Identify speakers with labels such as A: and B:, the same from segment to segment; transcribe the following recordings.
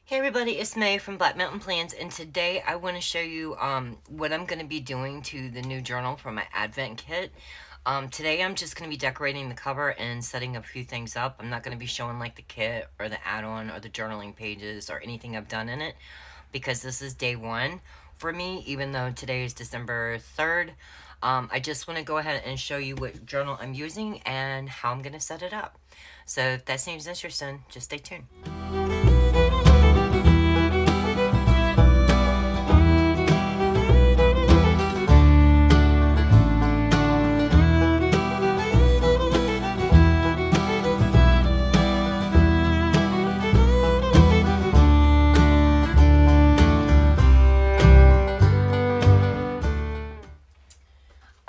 A: Hey everybody, it's Mae from Black Mountain Plans, and today I want to show you what I'm going to be doing to the new journal for my Advent kit. Today I'm just going to be decorating the cover and setting a few things up. I'm not going to be showing like the kit or the add-on or the journaling pages or anything I've done in it, because this is day one for me, even though today is December 3rd. I just want to go ahead and show you what journal I'm using and how I'm going to set it up. So if that seems interesting, just stay tuned.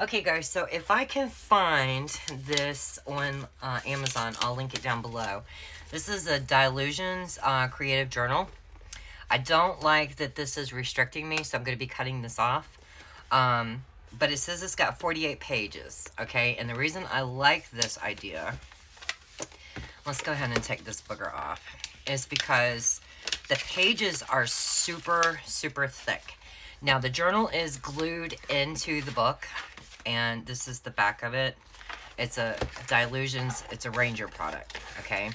A: Okay guys, so if I can find this on Amazon, I'll link it down below. This is a Dylusions creative journal. I don't like that this is restricting me, so I'm going to be cutting this off. But it says it's got 48 pages, okay? And the reason I like this idea, let's go ahead and take this booger off, is because the pages are super, super thick. Now, the journal is glued into the book, and this is the back of it. It's a Dylusions, it's a Ranger product, okay?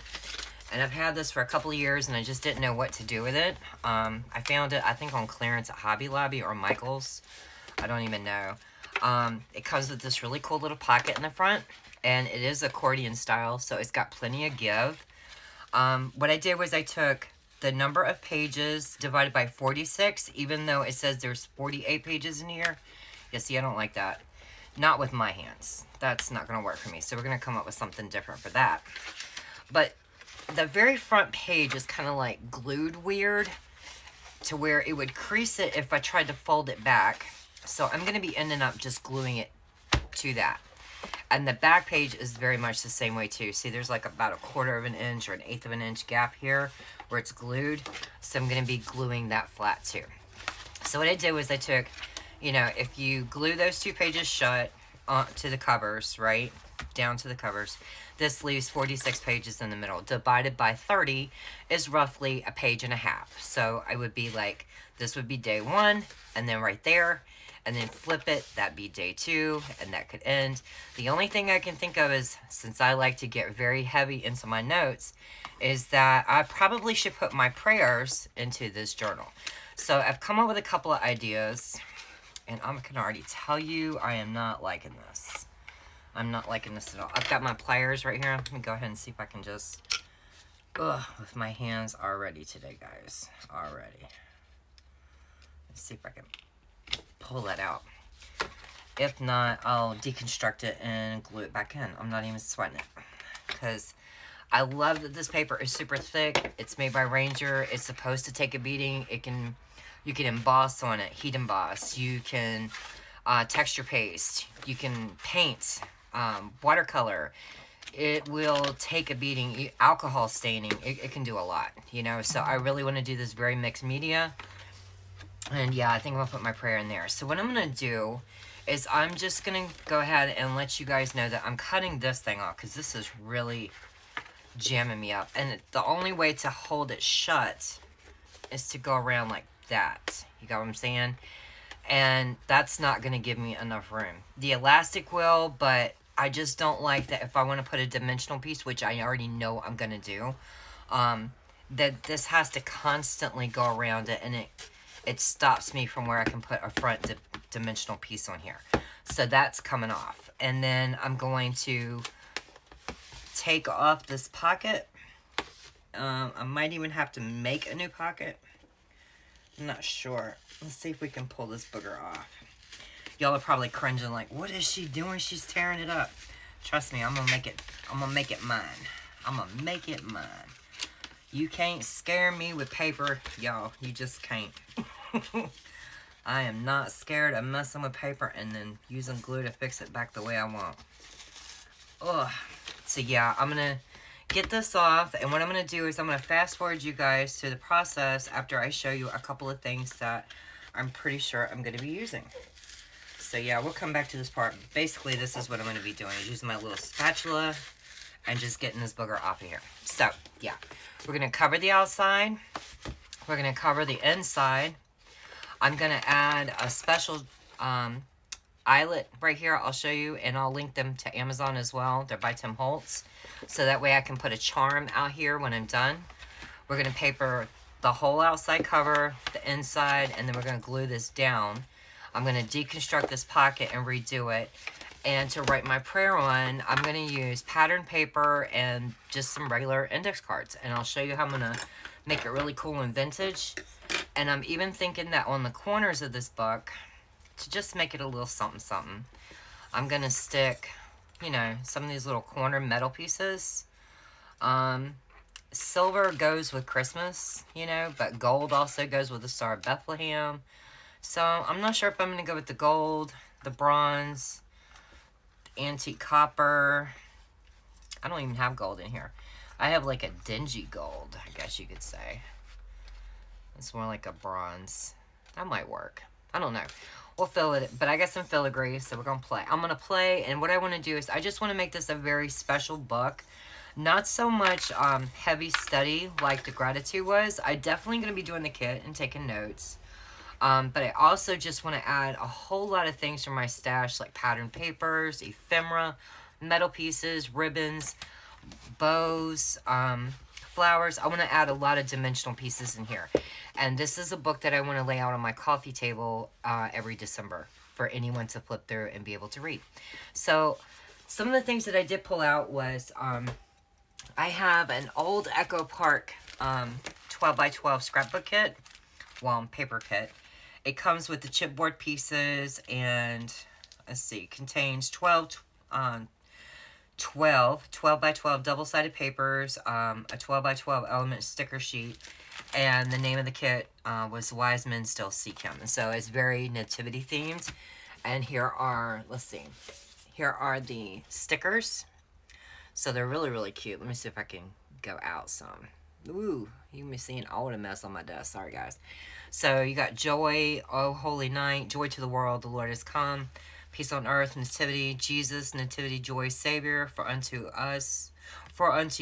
A: And I've had this for a couple of years, and I just didn't know what to do with it. I found it, I think, on clearance at Hobby Lobby or Michael's. I don't even know. It comes with this really cool little pocket in the front, and it is accordion style, so it's got plenty of give. What I did was I took the number of pages divided by 46, even though it says there's 48 pages in here. You see, I don't like that. Not with my hands. That's not going to work for me. So we're going to come up with something different for that. But the very front page is kind of like glued weird to where it would crease it if I tried to fold it back. So I'm going to be ending up just gluing it to that. And the back page is very much the same way too. See, there's like about 1/4 of an inch or 1/8 of an inch gap here where it's glued. So I'm going to be gluing that flat too. So what I did was I took, you know, if you glue those two pages shut to the covers, right, down to the covers, this leaves 46 pages in the middle. Divided by 30 is roughly 1.5 pages. So I would be like, this would be day one, and then right there, and then flip it, that'd be day two, and that could end. The only thing I can think of is, since I like to get very heavy into my notes, is that I probably should put my prayers into this journal. So I've come up with a couple of ideas, and I can already tell you I am not liking this. I'm not liking this at all. I've got my pliers right here. Let me go ahead and see if I can just, with my hands already today, guys. Already. Let's see if I can pull that out. If not, I'll deconstruct it and glue it back in. I'm not even sweating it, because I love that this paper is super thick. It's made by Ranger. It's supposed to take a beating. You can emboss on it, heat emboss. You can texture paste. You can paint, watercolor. It will take a beating. Alcohol staining, it can do a lot, you know. So I really want to do this very mixed media. And yeah, I think I'm going to put my prayer in there. So what I'm going to do is I'm just going to go ahead and let you guys know that I'm cutting this thing off, because this is really jamming me up. And the only way to hold it shut is to go around like that. You got what I'm saying? And that's not going to give me enough room. The elastic will, but I just don't like that if I want to put a dimensional piece, which I already know I'm going to do, that this has to constantly go around it, and it stops me from where I can put a front dimensional piece on here. So that's coming off. And then I'm going to take off this pocket. I might even have to make a new pocket. I'm not sure. Let's see if we can pull this booger off. Y'all are probably cringing like, what is she doing? She's tearing it up. Trust me, I'm gonna make it mine. I'm gonna make it mine. You can't scare me with paper, y'all. You just can't. I am not scared of messing with paper and then using glue to fix it back the way I want. Ugh. So yeah, I'm gonna get this off, and what I'm going to do is I'm going to fast forward you guys to the process after I show you a couple of things that I'm pretty sure I'm going to be using. So yeah, we'll come back to this part. Basically, this is what I'm going to be doing, is using my little spatula and just getting this booger off of here. So yeah, we're going to cover the outside, We're going to cover the inside. I'm going to add a special eyelet right here. I'll show you, and I'll link them to Amazon as well. They're by Tim Holtz. So that way I can put a charm out here when I'm done. We're going to paper the whole outside cover, the inside, and then we're going to glue this down. I'm going to deconstruct this pocket and redo it. And to write my prayer on, I'm going to use pattern paper and just some regular index cards. And I'll show you how I'm going to make it really cool and vintage. And I'm even thinking that on the corners of this book, to just make it a little something something, I'm going to stick, you know, some of these little corner metal pieces. Silver goes with Christmas, you know, but gold also goes with the Star of Bethlehem. So I'm not sure if I'm going to go with the gold, the bronze, antique copper. I don't even have gold in here. I have like a dingy gold, I guess you could say. It's more like a bronze. That might work. I don't know. We'll fill it, but I got some filigree, so we're going to play. I'm going to play, and what I want to do is I just want to make this a very special book. Not so much heavy study like the Gratitude was. I definitely going to be doing the kit and taking notes. But I also just want to add a whole lot of things from my stash, like pattern papers, ephemera, metal pieces, ribbons, bows, flowers. I want to add a lot of dimensional pieces in here. And this is a book that I want to lay out on my coffee table every December for anyone to flip through and be able to read. So some of the things that I did pull out was I have an old Echo Park 12 by 12 scrapbook kit, well, paper kit. It comes with the chipboard pieces and, let's see, contains 12 by 12 double-sided papers, a 12 by 12 element sticker sheet, and the name of the kit was Wise Men Still Seek Him. And so it's very nativity themed. And here are, let's see, here are the stickers. So they're really, really cute. Let me see if I can go out some. Ooh, you can be seeing all the mess on my desk. Sorry, guys. So you got joy, oh holy night, joy to the world, the Lord has come. Peace on earth, nativity, Jesus, nativity, joy, Savior, for unto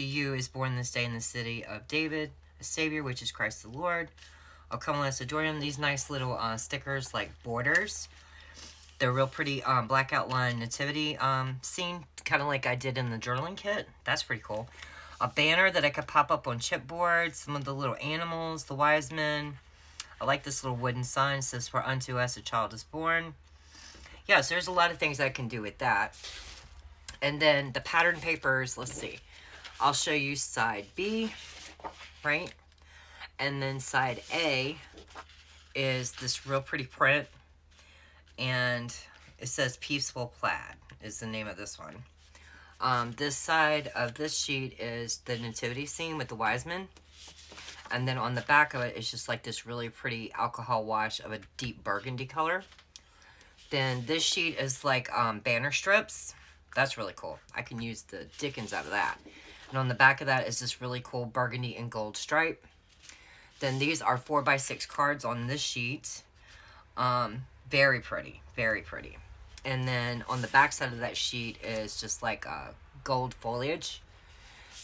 A: you is born this day in the city of David, a Savior, which is Christ the Lord. Oh, come let's adore him. These nice little stickers like borders. They're real pretty black outline nativity scene, kind of like I did in the journaling kit. That's pretty cool. A banner that I could pop up on chipboard, some of the little animals, the wise men. I like this little wooden sign. It says, for unto us a child is born. Yeah, so there's a lot of things I can do with that. And then the pattern papers, let's see. I'll show you side B, right? And then side A is this real pretty print. And it says Peaceful Plaid is the name of this one. This side of this sheet is the nativity scene with the wise men. And then on the back of it is just like this really pretty alcohol wash of a deep burgundy color. Then this sheet is like banner strips. That's really cool. I can use the dickens out of that. And on the back of that is this really cool burgundy and gold stripe. Then these are 4x6 cards on this sheet. Very pretty. Very pretty. And then on the back side of that sheet is just like gold foliage.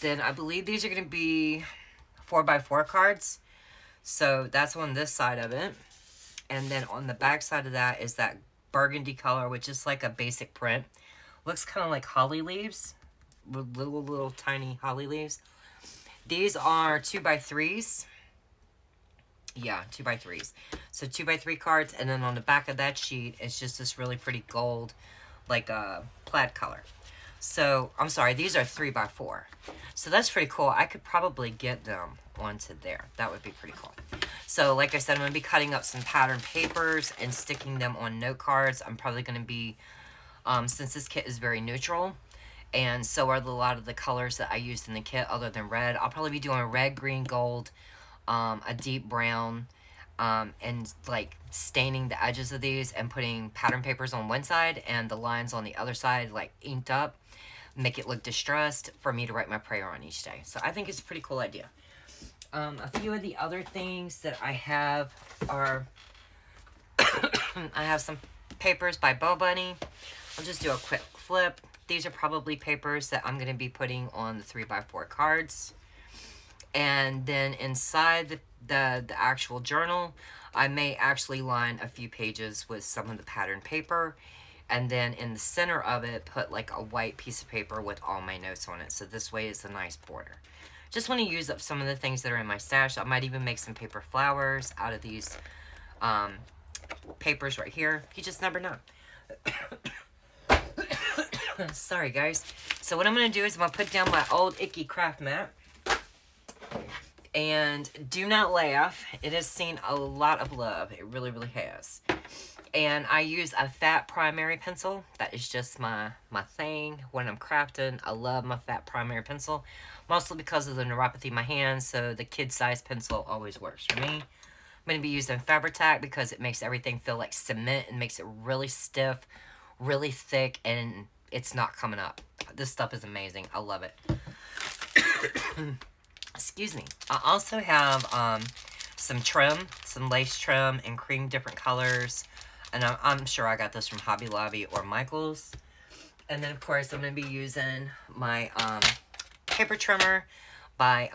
A: Then I believe these are going to be 4x4 cards. So that's on this side of it. And then on the back side of that is that burgundy color, which is like a basic print. Looks kind of like holly leaves. With little tiny holly leaves. These are 2x3s. Yeah, 2x3s. So 2x3 cards. And then on the back of that sheet, it's just this really pretty gold, like a plaid color. So, I'm sorry, these are 3x4. So that's pretty cool. I could probably get them onto there. That would be pretty cool. So, like I said, I'm going to be cutting up some pattern papers and sticking them on note cards. I'm probably going to be, since this kit is very neutral, and so are a lot of the colors that I used in the kit other than red, I'll probably be doing red, green, gold, a deep brown, and like staining the edges of these and putting pattern papers on one side and the lines on the other side like inked up. Make it look distressed for me to write my prayer on each day. So I think it's a pretty cool idea. A few of the other things that I have are, I have some papers by Bo Bunny. I'll just do a quick flip. These are probably papers that I'm going to be putting on the 3x4 cards. And then inside the the actual journal, I may actually line a few pages with some of the pattern paper, and then in the center of it put like a white piece of paper with all my notes on it, so this way it's a nice border. Just want to use up some of the things that are in my stash. I might even make some paper flowers out of these papers right here. You just never know. Sorry guys. So what I'm going to do is I'm going to put down my old icky craft mat. And do not laugh. It has seen a lot of love. It really, really has. And I use a fat primary pencil. That is just my thing when I'm crafting. I love my fat primary pencil. Mostly because of the neuropathy in my hands. So the kid size pencil always works for me. I'm going to be using FabriTac because it makes everything feel like cement and makes it really stiff, really thick, and it's not coming up. This stuff is amazing. I love it. Excuse me. I also have some trim, some lace trim in cream different colors. And I'm sure I got this from Hobby Lobby or Michael's. And then, of course, I'm going to be using my paper trimmer by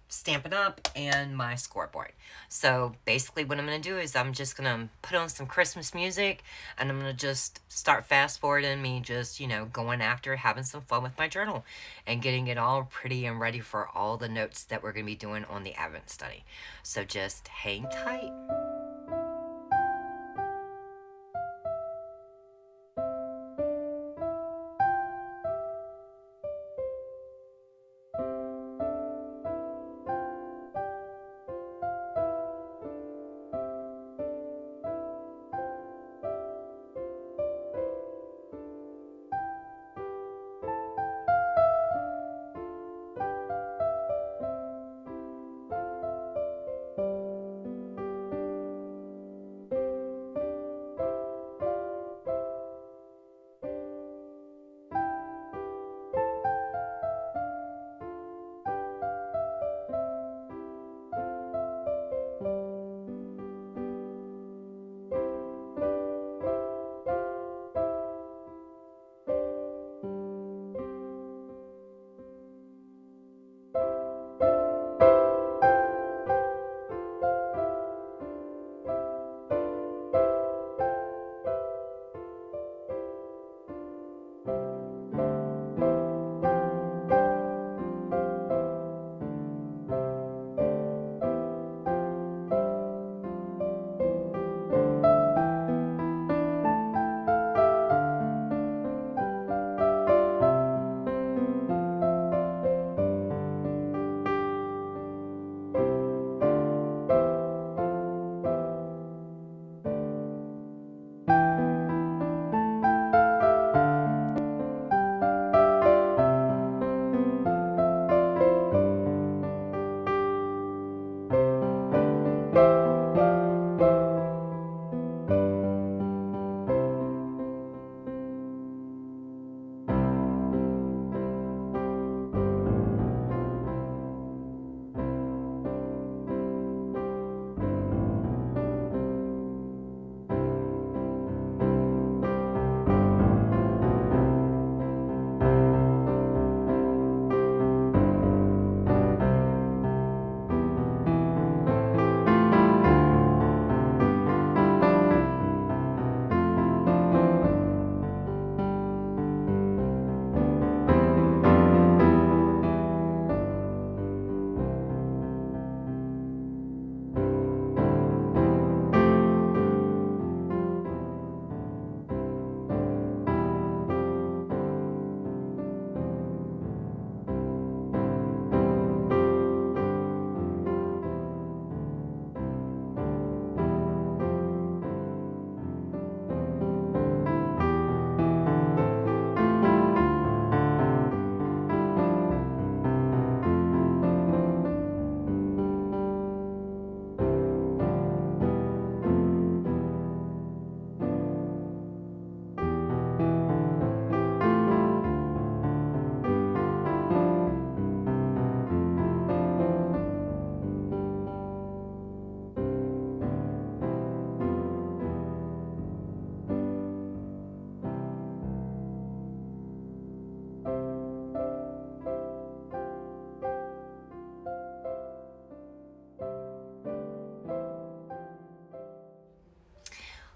A: Stampin' Up! And my scoreboard. So, basically what I'm going to do is I'm just going to put on some Christmas music. And I'm going to just start fast-forwarding me just, you know, going after having some fun with my journal. And getting it all pretty and ready for all the notes that we're going to be doing on the Advent study. So, just hang tight.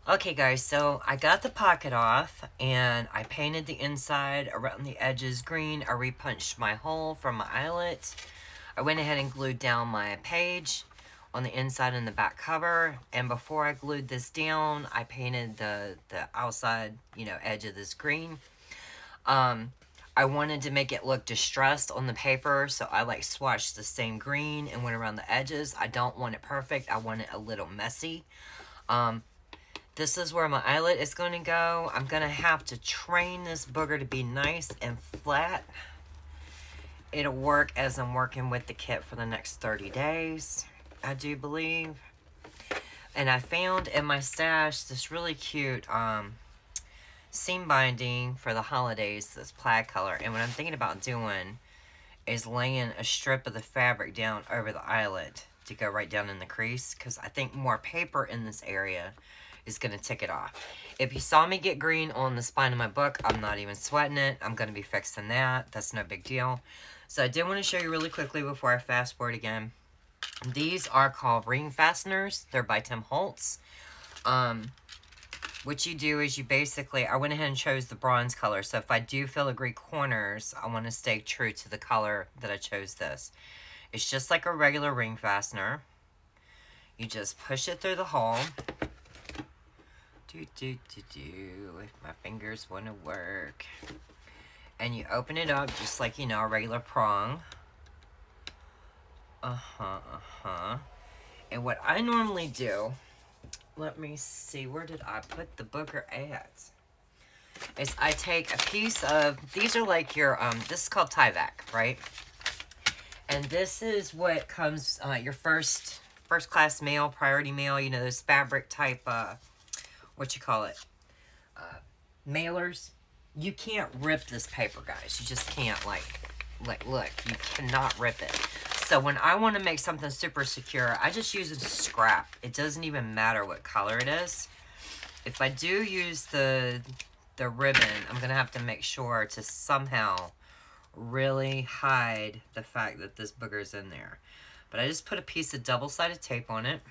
A: Okay guys, so I got the pocket off and I painted the inside around the edges green. I repunched my hole from my eyelet. I went ahead and glued down my page on the inside and the back cover. And before I glued this down, I painted the outside, you know, edge of this green. I wanted to make it look distressed on the paper, so I like swatched the same green and went around the edges. I don't want it perfect. I want it a little messy. This is where my eyelet is going to go. I'm going to have to train this booger to be nice and flat. It'll work as I'm working with the kit for the next 30 days, I do believe. And I found in my stash this really cute seam binding for the holidays, this plaid color. And what I'm thinking about doing is laying a strip of the fabric down over the eyelet to go right down in the crease, because I think more paper in this area is going to tick it off. If you saw me get green on the spine of my book, I'm not even sweating it. I'm going to be fixing that. That's no big deal. So I did want to show you really quickly before I fast forward again. These are called ring fasteners. They're by Tim Holtz. What you do is you basically, I went ahead and chose the bronze color. So if I do filigree corners, I want to stay true to the color that I chose this. It's just like a regular ring fastener. You just push it through the hole. If my fingers want to work. And you open it up just like, you know, a regular prong. And what I normally do, let me see, where did I put the booger at? Is I take a piece of, these are like your, this is called tie-back, right? And this is what comes, your first class mail, priority mail, you know, those fabric type, what you call it, mailers. You can't rip this paper, guys. You just can't, like look, you cannot rip it. So when I want to make something super secure, I just use a scrap. It doesn't even matter what color it is. If I do use the ribbon, I'm going to have to make sure to somehow really hide the fact that this booger's in there. But I just put a piece of double-sided tape on it.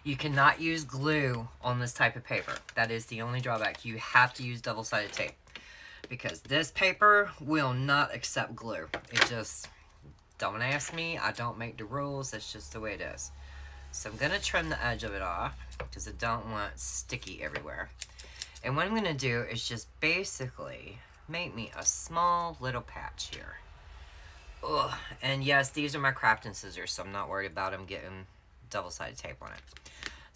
A: You cannot use glue on this type of paper. That is the only drawback. You have to use double-sided tape, because this paper will not accept glue. It just, don't ask me. I don't make the rules. That's just the way it is. So I'm going to trim the edge of it off because I don't want sticky everywhere. And what I'm going to do is just basically make me a small little patch here. Ugh. And yes, these are my crafting scissors, so I'm not worried about them getting double-sided tape on it.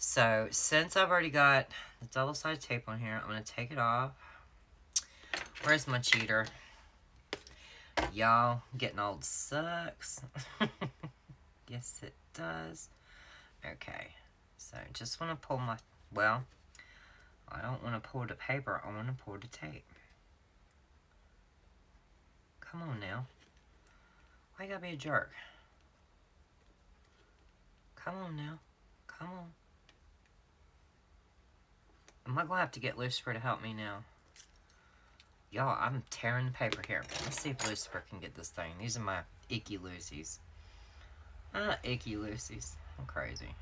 A: So since I've already got the double-sided tape on here, I'm going to take it off. Where's my cheater? Y'all, getting old sucks. Yes, it does. Okay, so just want to pull my, well, I don't want to pull the paper, I want to pull the tape. Come on now. Why you gotta be a jerk? Come on now. Come on. Am I gonna have to get Lucifer to help me now? Y'all, I'm tearing the paper here. Let's see if Lucifer can get this thing. These are my icky Lucy's. Icky Lucy's. I'm crazy.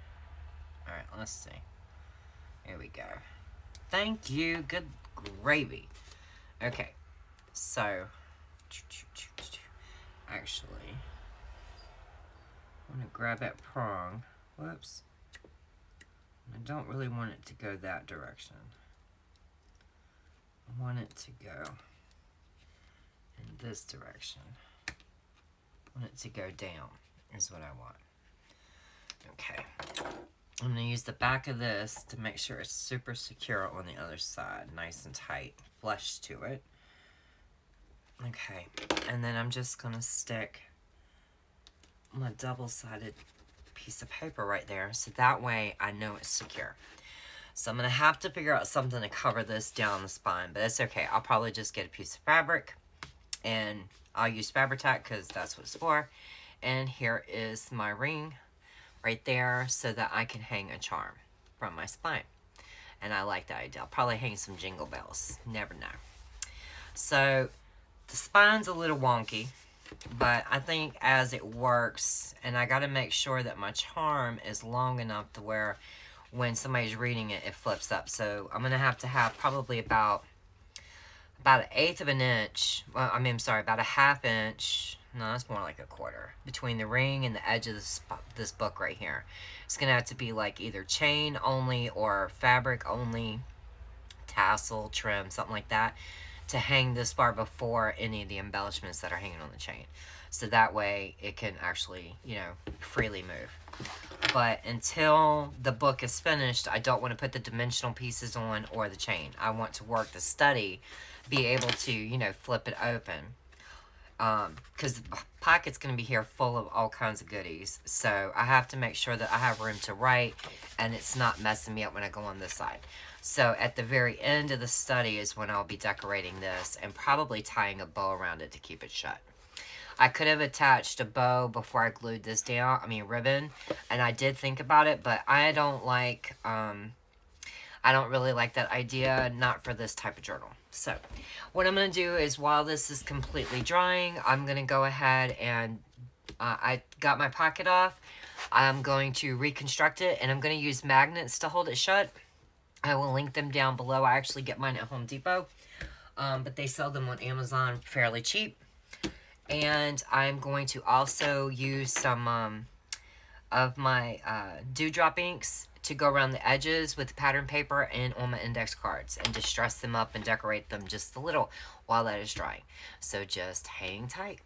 A: Alright, let's see. Here we go. Thank you. Good gravy. Okay. So, actually, I'm going to grab that prong. Whoops. I don't really want it to go that direction. I want it to go in this direction. I want it to go down is what I want. Okay. I'm going to use the back of this to make sure it's super secure on the other side. Nice and tight. Flush to it. Okay. And then I'm just going to stick my double-sided piece of paper right there, so that way I know it's secure. So I'm going to have to figure out something to cover this down the spine, but that's okay. I'll probably just get a piece of fabric, and I'll use FabriTac because that's what it's for. And here is my ring right there so that I can hang a charm from my spine. And I like that idea. I'll probably hang some jingle bells. Never know. So the spine's a little wonky, but I think as it works, and I got to make sure that my charm is long enough to where when somebody's reading it, it flips up. So I'm going to have probably about an eighth of an inch. Well, I mean, I'm sorry, about a half inch. No, it's more like a quarter between the ring and the edge of this book right here. It's going to have to be like either chain only or fabric only, tassel, trim, something like that, to hang this bar before any of the embellishments that are hanging on the chain. So that way it can actually, you know, freely move. But until the book is finished, I don't want to put the dimensional pieces on or the chain. I want to work the study, be able to, you know, flip it open. Because the pocket's going to be here full of all kinds of goodies. So I have to make sure that I have room to write and it's not messing me up when I go on this side. So at the very end of the study is when I'll be decorating this and probably tying a bow around it to keep it shut. I could have attached a bow before I glued this down, ribbon, and I did think about it, but I don't like, I don't really like that idea, not for this type of journal. So, what I'm going to do is, while this is completely drying, I'm going to go ahead and, I got my pocket off, I'm going to reconstruct it, and I'm going to use magnets to hold it shut. I will link them down below. I actually get mine at Home Depot, but they sell them on Amazon fairly cheap. And I'm going to also use some of my dewdrop inks to go around the edges with pattern paper and on my index cards and just dress them up and decorate them just a little while that is drying. So just hang tight.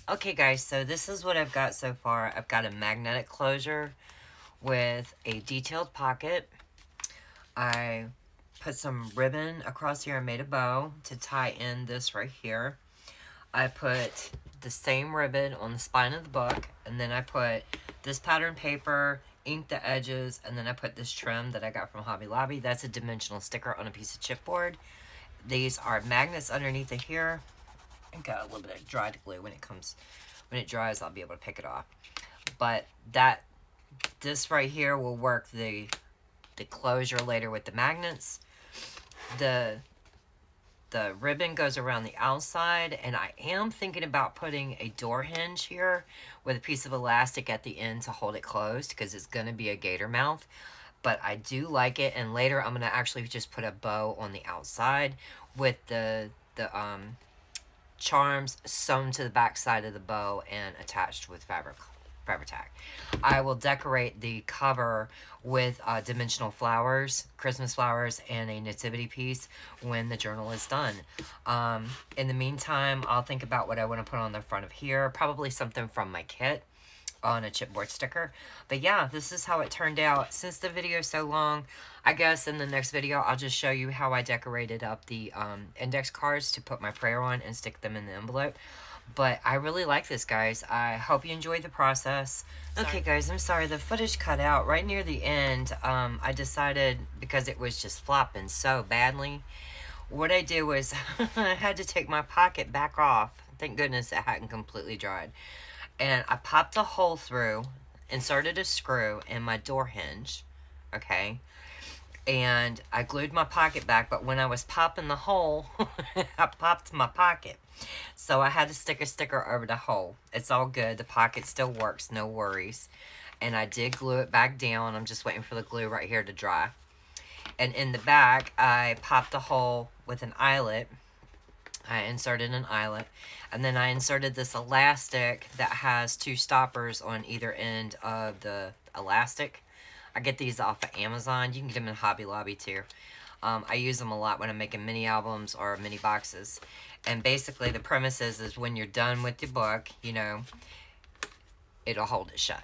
A: Okay guys, so this is what I've got so far. I've got a magnetic closure with a detailed pocket. I put some ribbon across here and made a bow to tie in this right here. I put the same ribbon on the spine of the book, and then I put this pattern paper, inked the edges, and then I put this trim that I got from Hobby Lobby. That's a dimensional sticker on a piece of chipboard. These are magnets underneath of here. I got a little bit of dried glue. When it dries, I'll be able to pick it off. But this right here will work the closure later with the magnets. The ribbon goes around the outside, and I am thinking about putting a door hinge here with a piece of elastic at the end to hold it closed, because it's going to be a gator mouth. But I do like it, and later I'm going to actually just put a bow on the outside with the charms sewn to the back side of the bow and attached with FabriTac. I will decorate the cover with dimensional flowers, Christmas flowers, and a nativity piece when the journal is done. In the meantime, I'll think about what I want to put on the front of here. Probably something from my kit on a chipboard sticker. But yeah, this is how it turned out. Since the video is so long, I guess in the next video I'll just show you how I decorated up the index cards to put my prayer on and stick them in the envelope. But I really like this, guys. I hope you enjoyed the process. Okay, guys, I'm sorry. The footage cut out right near the end. I decided, because it was just flopping so badly, what I did was I had to take my pocket back off. Thank goodness it hadn't completely dried. And I popped a hole through, inserted a screw in my door hinge, okay? And I glued my pocket back, but when I was popping the hole, I popped my pocket. So I had to stick a sticker over the hole. It's all good. The pocket still works, no worries. And I did glue it back down. I'm just waiting for the glue right here to dry. And in the back, I popped a hole with an eyelet. I inserted an eyelet, and then I inserted this elastic that has two stoppers on either end of the elastic. I get these off of Amazon. You can get them in Hobby Lobby too. I use them a lot when I'm making mini albums or mini boxes. And basically the premise is when you're done with the book, you know, it'll hold it shut.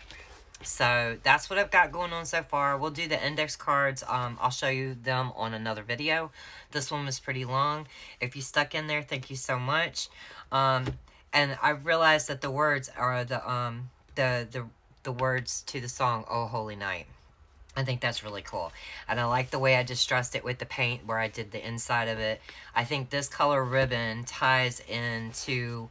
A: So that's what I've got going on so far. We'll do the index cards. I'll show you them on another video. This one was pretty long. If you stuck in there, thank you so much. And I realized that the words are the words to the song "Oh Holy Night." I think that's really cool. And I like the way I distressed it with the paint where I did the inside of it. I think this color ribbon ties into...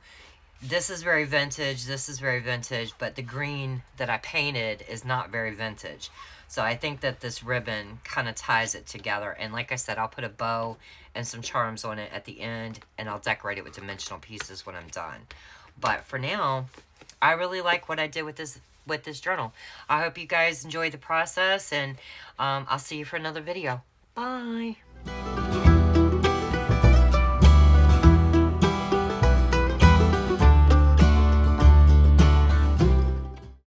A: This is very vintage, this is very vintage, but the green that I painted is not very vintage. So I think that this ribbon kind of ties it together. And like I said, I'll put a bow and some charms on it at the end, and I'll decorate it with dimensional pieces when I'm done. But for now, I really like what I did with this journal. I hope you guys enjoyed the process, and I'll see you for another video. Bye!